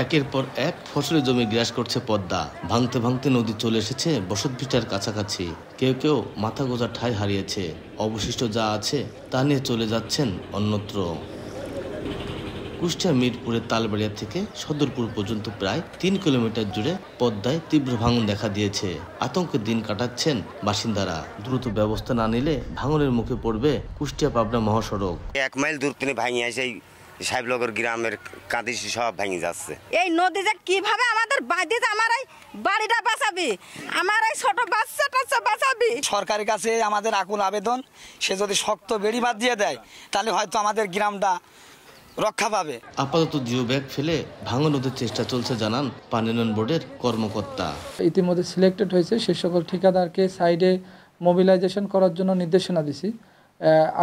একের পর এক ফসলের জমি গ্রাস করছে পদ্মা। ভাঙতে ভাঙতে নদী চলে এসেছে বসতভিটার কাছাকাছি। কেউ কেউ মাথা গোঁজা ঠাঁই হারিয়েছে। অবশিষ্ট যা আছে তা নিয়ে চলে যাচ্ছেন অন্যত্র। কুষ্টিয়া মিরপুরের তালবাড়িয়া থেকে সদরপুর পর্যন্ত প্রায় ৩ কিলোমিটার জুড়ে পদ্মায় তীব্র ভাঙন দেখা দিয়েছে। আতঙ্কে দিন কাটাচ্ছেন বাসিন্দারা। দ্রুত ব্যবস্থা না নিলে ভাঙনের মুখে পড়বে কুষ্টিয়া পাবনা মহাসড়ক। 1 মাইল দূর থেকে ভাঙি আসে সাহেবনগর গ্রামের কাঁদিসি সব ভেঙে যাচ্ছে। এই নদী যে কিভাবে আমাদের বাড়িতে আমার এই বাড়িটা বাঁচাবি, আমার এই ছোট বাচ্চাটা বাঁচাবি। সরকারের কাছে আমাদের আকুল আবেদন, সে যদি শক্ত বেড়ি বাঁধ দিয়ে দেয় তাহলে হয়তো আমাদের গ্রামটা রক্ষা পাবে। আপাতত জিও ব্যাগ ফেলে ভাঙন রোধের চেষ্টা চলছে জানান পানি উন্নয়ন বোর্ডের কর্মকর্তা। ইতিমধ্যে সিলেক্টেড হয়েছে, সে সকল ঠিকাদারকে সাইডে মোবিলাইজেশন করার জন্য নির্দেশনা দিছি।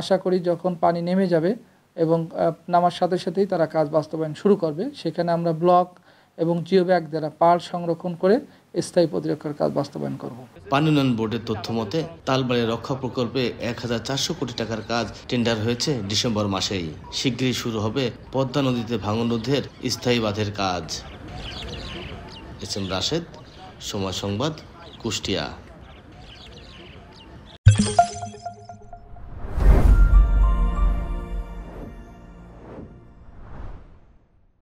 আশা করি যখন পানি নেমে যাবে এবং নামার সাথে সাথেই তারা কাজ বাস্তবায়ন শুরু করবে। সেখানে আমরা ব্লক এবং জিও ব্যাগ দ্বারা পাল সংরক্ষণ করে স্থায়ী প্রতিরক্ষার কাজ বাস্তবায়ন করব। পানি উন্নয়ন বোর্ডের তথ্য মতে তালবাড়িয়া রক্ষা প্রকল্পে 1400 কোটি টাকার কাজ টেন্ডার হয়েছে ডিসেম্বর মাসেই। শীঘ্রই শুরু হবে পদ্মা নদীতে ভাঙন রোধের স্থায়ী বাঁধের কাজ। এস এম রাশেদ, সময় সংবাদ, কুষ্টিয়া।